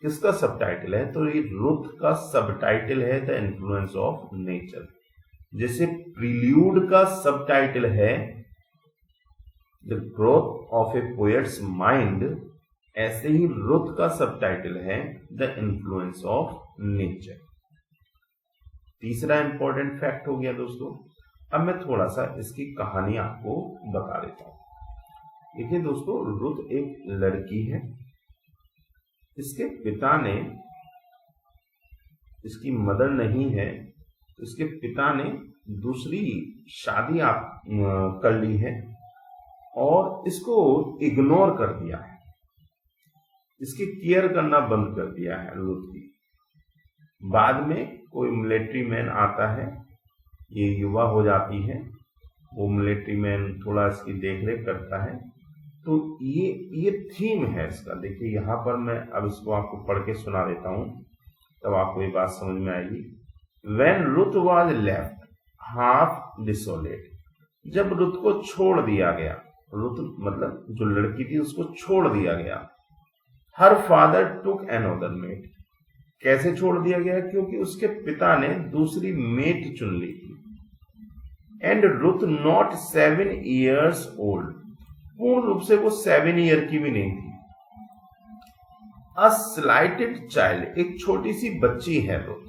किसका सब टाइटल है, तो ये रुथ का सब टाइटल है द इन्फ्लुएंस ऑफ नेचर। जैसे प्रील्यूड का सब टाइटल है the growth of A poets mind, ऐसे ही रुथ का सब टाइटल है द इन्फ्लुएंस ऑफ नेचर। तीसरा इंपॉर्टेंट फैक्ट हो गया दोस्तों। अब मैं थोड़ा सा इसकी कहानी आपको बता देता हूं। देखिए दोस्तों, रुथ एक लड़की है। इसके पिता ने, इसकी मदर नहीं है, इसके पिता ने दूसरी शादी कर ली है और इसको इग्नोर कर दिया है, इसकी केयर करना बंद कर दिया है रुथ की। बाद में कोई मिलिट्री मैन आता है, ये युवा हो जाती है, वो मिलिट्री मैन थोड़ा इसकी देखरेख करता है। तो ये थीम है इसका। देखिए यहाँ पर मैं अब इसको आपको पढ़ के सुना देता हूं, तब आपको ये बात समझ में आएगी। When Ruth was left half desolate, जब रुथ को छोड़ दिया गया, रुत मतलब जो लड़की थी उसको छोड़ दिया गया। Her father took another mate, कैसे छोड़ दिया गया? क्योंकि उसके पिता ने दूसरी मेट चुन ली थी। And Ruth not 7 years old, पूर्ण रूप से वो 7 ईयर की भी नहीं थी। अ स्लाइटेड चाइल्ड, एक छोटी सी बच्ची है Ruth.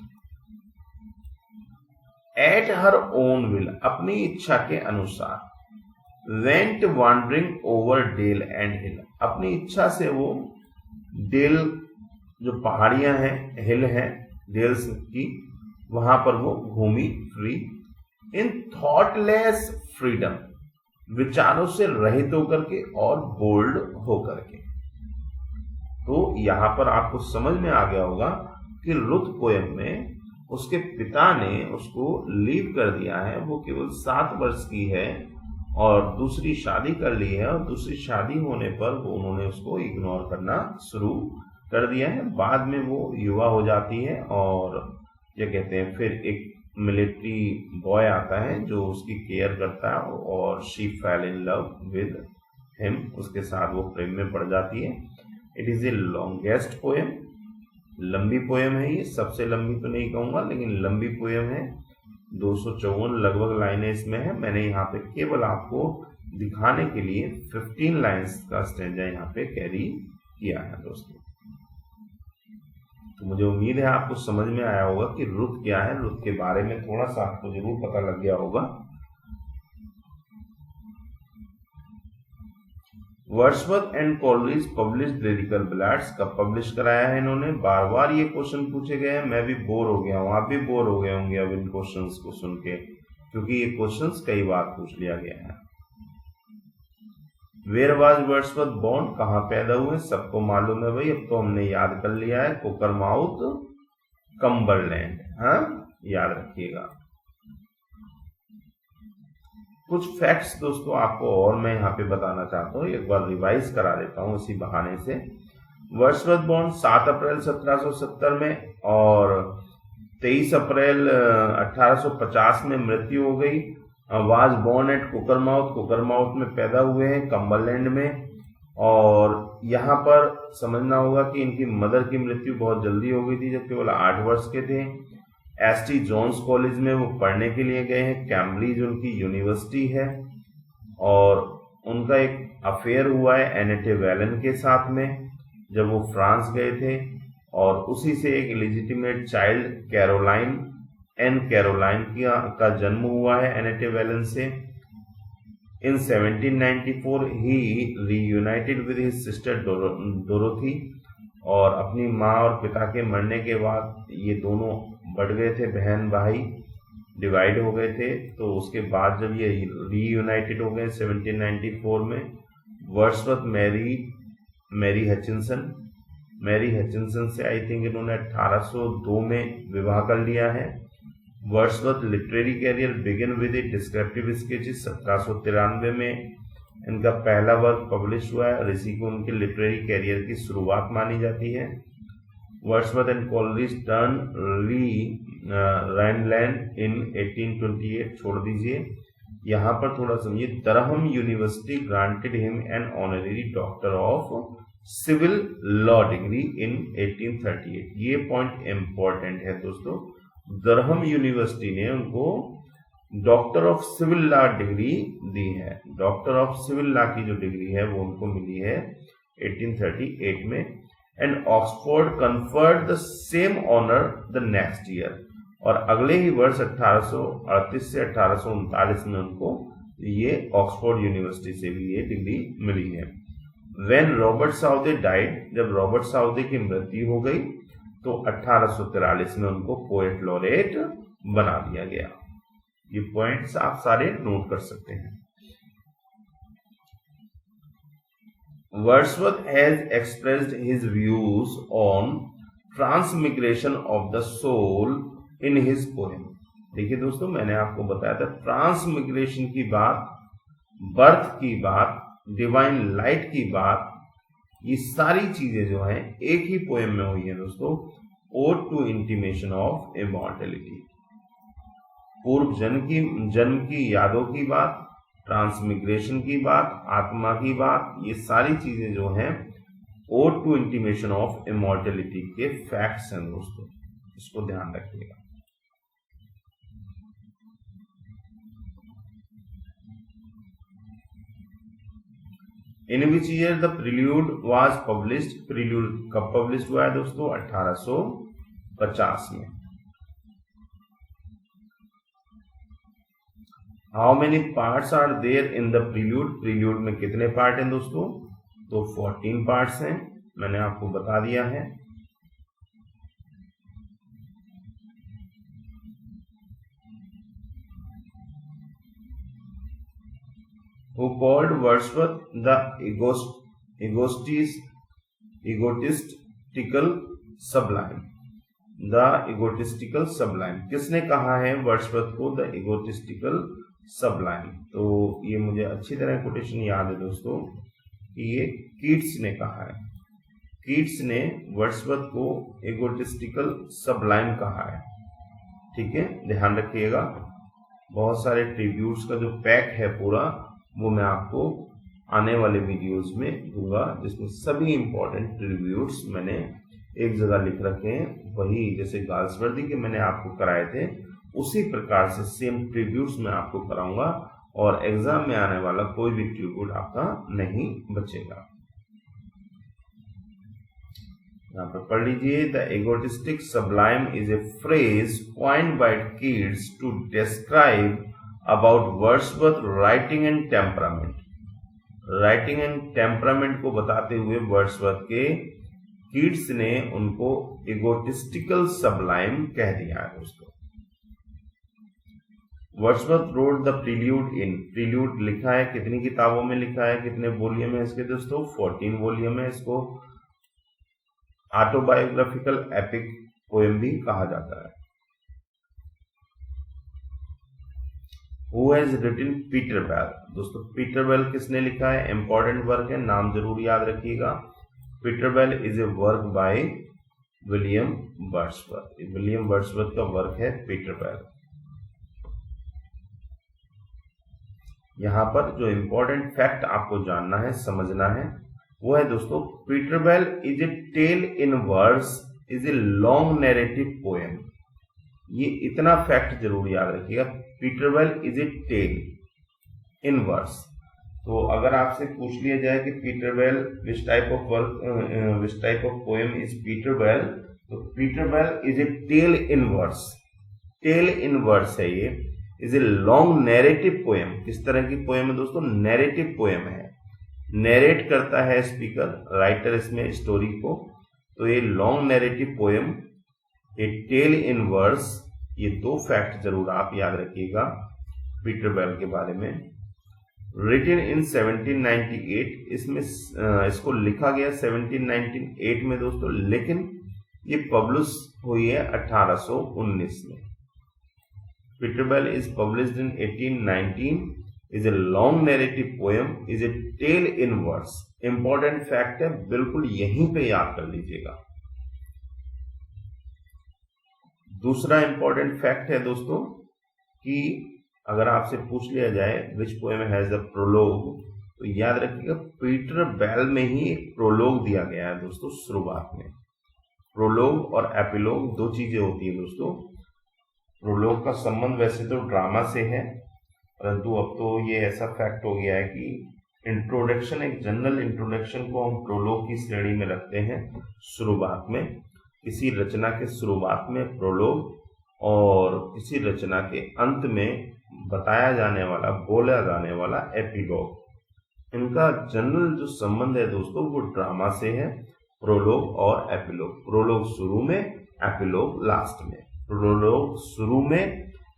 At her own will, अपनी इच्छा के अनुसार। Went wandering over dale and hill, अपनी इच्छा से वो डेल जो पहाड़ियां हैं, हिल हैं डेल्स की, वहां पर वो घूमी फ्री। इन थॉटलेस फ्रीडम, विचारों से रहित होकर के और बोल्ड होकर के। तो यहां पर आपको समझ में आ गया होगा कि रुथ पोयम में उसके पिता ने उसको लीव कर दिया है, वो केवल 7 वर्ष की है और दूसरी शादी कर ली है, और दूसरी शादी होने पर वो उन्होंने उसको इग्नोर करना शुरू कर दिया है। बाद में वो युवा हो जाती है और क्या कहते हैं, फिर एक मिलिट्री बॉय आता है जो उसकी केयर करता है और she fail in love with him, उसके साथ वो प्रेम में पड़ जाती है। It is a longest poem, लंबी पोएम है ये, सबसे लंबी तो नहीं कहूंगा लेकिन लंबी पोएम है। 254 लगभग लाइनें इसमें है। मैंने यहाँ पे केवल आपको दिखाने के लिए 15 लाइन्स का स्टैंजा यहाँ पे कैरी किया है दोस्तों। तो मुझे उम्मीद है आपको समझ में आया होगा कि रुथ क्या है, रुथ के बारे में थोड़ा सा आपको जरूर पता लग गया होगा। Wordsworth and Coleridge published lyrical ballads कब पब्लिश कराया है इन्होंने? बार बार ये क्वेश्चन पूछे गए हैं, मैं भी बोर हो गया हूं, आप भी बोर हो गए होंगे अब इन क्वेश्चंस को सुन के, क्योंकि ये क्वेश्चंस कई बार पूछ लिया गया है। वेयर वाज वर्ड्सवर्थ बोर्न, कहाँ पैदा हुए? सबको मालूम है भाई, अब तो हमने याद कर लिया है, कोकरमाउथ कम्बरलैंड, हाँ याद रखिएगा। कुछ फैक्ट्स दोस्तों आपको और मैं यहाँ पे बताना चाहता हूँ, एक बार रिवाइज करा देता हूँ इसी बहाने से। वर्ड्सवर्थ बोर्न 7 अप्रैल 1770 में और 23 अप्रैल 1850 में मृत्यु हो गई। वाज बोर्न एट कोकरमाउथ, कोकरमाउथ में पैदा हुए हैं, कम्बरलैंड में। और यहाँ पर समझना होगा कि इनकी मदर की मृत्यु बहुत जल्दी हो गई थी जब केवल 8 वर्ष के थे। एसटी जोन्स कॉलेज में वो पढ़ने के लिए गए हैं, कैम्ब्रिज उनकी यूनिवर्सिटी है। और उनका एक अफेयर हुआ है एनेटे वेलन के साथ में जब वो फ्रांस गए थे, और उसी से एक इलिजिटिमेट चाइल्ड कैरोलाइन का जन्म हुआ है एनेटे वेलन से। इन 1794 ही reunited with his sister Dorothy, और अपनी माँ और पिता के मरने के बाद ये दोनों बढ़ गए थे, बहन भाई डिवाइड हो गए थे। तो उसके बाद जब ये रीयूनाइटेड हो गए 1794 में, वर्ड्सवर्थ मैरी हचिंसन से आई थिंक इन्होंने 1802 में विवाह कर लिया है। Wordsworth literary career begin with a descriptive sketches, 1793 में इनका पहला वर्क पब्लिश हुआ है और इसी को उनके लिटरेरी कैरियर की शुरुआत मानी जाती है। Wordsworth and Coleridge tour Rhineland in 1828, छोड़ दीजिए, यहाँ पर थोड़ा समझिए। Durham University granted him an honorary doctor of civil law degree in 1838, ये पॉइंट इंपॉर्टेंट है दोस्तों। दरहम यूनिवर्सिटी ने उनको doctor of civil law degree दी है। डॉक्टर ऑफ सिविल लॉ की जो डिग्री है वो उनको मिली है 1838 में। And Oxford conferred the same honour the next year, और अगले ही वर्ष 1838 से 1839 में उनको ये ऑक्सफोर्ड यूनिवर्सिटी से भी ये डिग्री मिली है। व्हेन रॉबर्ट साउदे डाइड, जब रॉबर्ट साउदे की मृत्यु हो गई तो 1843 में उनको पोएट लॉरेट बना दिया गया। ये पॉइंट्स आप सारे नोट कर सकते हैं। Wordsworth has expressed his views on transmigration of the soul in his poem। देखिए दोस्तों, मैंने आपको बताया था ट्रांसमिग्रेशन की बात, बर्थ की बात, डिवाइन लाइट की बात, ये सारी चीजें जो हैं एक ही पोएम में हुई है दोस्तों। Ode to intimation of immortality, पूर्व जन्म की यादों की बात, ट्रांसमिग्रेशन की बात, आत्मा की बात, ये सारी चीजें जो हैं ode to intimation of immortality के फैक्ट्स हैं दोस्तों, इसको ध्यान रखिएगा। In which year the prelude was published, prelude कब पब्लिश हुआ है दोस्तों? 1850 में। How many parts are there in the prelude, prelude में कितने पार्ट हैं दोस्तों? तो 14 पार्ट्स हैं, मैंने आपको बता दिया है। Who called Wordsworth the egotistical sublime? The egotistical sublime, किसने कहा है वर्ड्सवर्थ को द egotistical sublime? तो ये मुझे अच्छी तरह कोटेशन याद है दोस्तों कि ये कीट्स ने कहा है। कीट्स ने वर्ड्सवर्थ को egotistical sublime कहा है। ठीक है, ध्यान रखिएगा। बहुत सारे ट्रिब्यूट्स का जो पैक है पूरा, वो मैं आपको आने वाले वीडियोस में दूंगा, जिसमें सभी इंपॉर्टेंट ट्रिब्यूट्स मैंने एक जगह लिख रखे हैं। वही जैसे गाल्सवर्दी के मैंने आपको कराए थे, उसी प्रकार से सेम ट्रिब्यूट्स मैं आपको कराऊंगा और एग्जाम में आने वाला कोई भी ट्रिब्यूट आपका नहीं बचेगा। यहाँ पर पढ़ लीजिए, the egotistic sublime is a phrase coined by Keats to describe about Wordsworth writing and temperament. Writing and temperament को बताते हुए वर्ड्सवर्थ के कीट्स ने उनको एगोटिस्टिकल सबलाइम कह दिया है दोस्तों। Wordsworth road the prelude in, prelude लिखा है कितनी किताबों में लिखा है, कितने वॉल्यूम है इसके दोस्तों? 14 वॉल्यूम है। इसको ऑटोबायोग्राफिकल एपिक पोएम भी कहा जाता है। Who has written Peter Bell? दोस्तों पीटर बेल किसने लिखा है? इंपॉर्टेंट वर्क है, नाम जरूर याद रखिएगा। Peter Bell is a work by William Wordsworth. William Wordsworth का वर्क है पीटर बेल। यहां पर जो इंपॉर्टेंट फैक्ट आपको जानना है, समझना है, वो है दोस्तों, Peter Bell is a tale in words is a long narrative poem. ये इतना फैक्ट जरूर याद रखिएगा, Peter Bell is a tale in words. तो अगर आपसे पूछ लिया जाए कि Peter Bell which type of work, which type of poem is Peter Bell, तो Peter Bell is a tale in words. Tale in words है ये, is a long narrative poem. किस तरह की पोएम है दोस्तों? नैरेटिव पोएम है, narrate करता है स्पीकर, राइटर इसमें स्टोरी को। तो ये long narrative poem, A tale in words, ये दो फैक्ट जरूर आप याद रखिएगा पीटर बेल के बारे में। रिटन इन 1798, इसमें इसको लिखा गया 1798 में दोस्तों, लेकिन ये पब्लिश हुई है 1819 में। Peter Bell is published in 1819, is a long narrative poem, is a tale in words. Important fact है, बिल्कुल यहीं पे याद कर लीजिएगा। दूसरा इंपॉर्टेंट फैक्ट है दोस्तों कि अगर आपसे पूछ लिया जाए which poem has the prologue, तो याद रखिएगा पीटर बेल में ही एक प्रोलोग दिया गया है दोस्तों शुरुआत में। प्रोलोग और एपिलोग दो चीजें होती है दोस्तों। प्रोलोग का संबंध वैसे तो ड्रामा से है, परंतु अब तो ये ऐसा फैक्ट हो गया है कि इंट्रोडक्शन, एक जनरल इंट्रोडक्शन को हम प्रोलोग की श्रेणी में रखते हैं। शुरुआत में किसी रचना के शुरुआत में प्रोलोग और किसी रचना के अंत में बताया जाने वाला, बोला जाने वाला एपिलॉग। इनका जनरल जो संबंध है दोस्तों वो ड्रामा से है, प्रोलोग और एपिलॉग। प्रोलोग शुरू में, एपिलॉग लास्ट में। प्रोलोग शुरू में,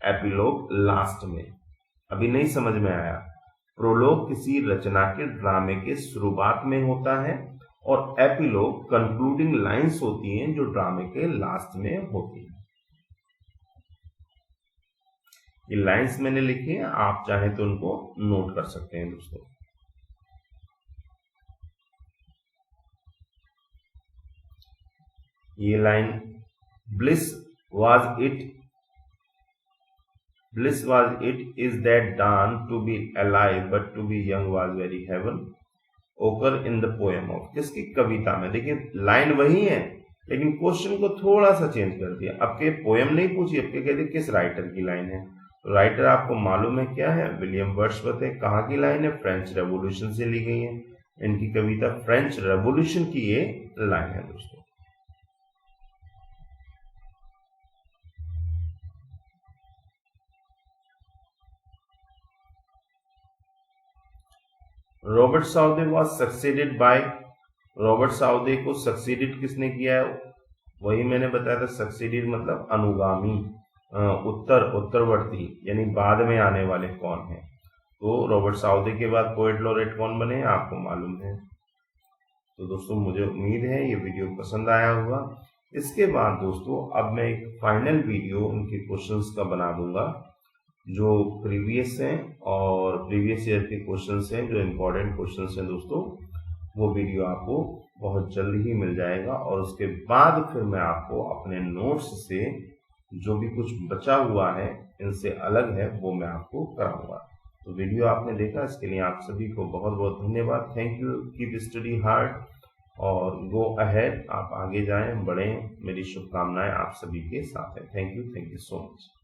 एपिलॉग लास्ट में। अभी नहीं समझ में आया? प्रोलोग किसी रचना के ड्रामे के शुरुआत में होता है और एपिलॉग कंक्लूडिंग लाइंस होती हैं जो ड्रामे के लास्ट में होती हैं। ये लाइंस मैंने लिखी है, आप चाहें तो उनको नोट कर सकते हैं दोस्तों। ये line, bliss bliss was it, is that dawn to be alive but to be young was very heaven, occur in the poem of। किसकी कविता में, देखिए लाइन वही है लेकिन क्वेश्चन को थोड़ा सा चेंज कर दिया। अब के पोएम नहीं पूछी, अब के कहते किस राइटर की लाइन है। तो राइटर आपको मालूम है क्या है, विलियम वर्ड्सवर्थ है। कहाँ की लाइन है, फ्रेंच रेवोल्यूशन से ली गई है। इनकी कविता फ्रेंच रेवोल्यूशन की ये लाइन है दोस्तों। Robert Southey was succeeded by, Robert Southey को सक्सीडेड किसने किया है, वही मैंने बताया था। सक्सीडेड मतलब अनुगामी, उत्तरवर्ती, यानी बाद में आने वाले कौन है। तो रॉबर्ट साउदे के बाद पोएट लॉरेट कौन बने आपको मालूम है। तो दोस्तों मुझे उम्मीद है ये वीडियो पसंद आया होगा। इसके बाद दोस्तों अब मैं एक फाइनल वीडियो उनके क्वेश्चंस का बना दूंगा जो प्रीवियस हैं और प्रीवियस ईयर के क्वेश्चंस हैं, जो इम्पोर्टेंट क्वेश्चंस हैं दोस्तों। वो वीडियो आपको बहुत जल्द ही मिल जाएगा और उसके बाद फिर मैं आपको अपने नोट्स से जो भी कुछ बचा हुआ है, इनसे अलग है, वो मैं आपको कराऊंगा। तो वीडियो आपने देखा, इसके लिए आप सभी को बहुत बहुत धन्यवाद। Thank you, keep study hard और गो अहेड, आप आगे जाएं, बढ़ें। मेरी शुभकामनाएं आप सभी के साथ है। Thank you so much.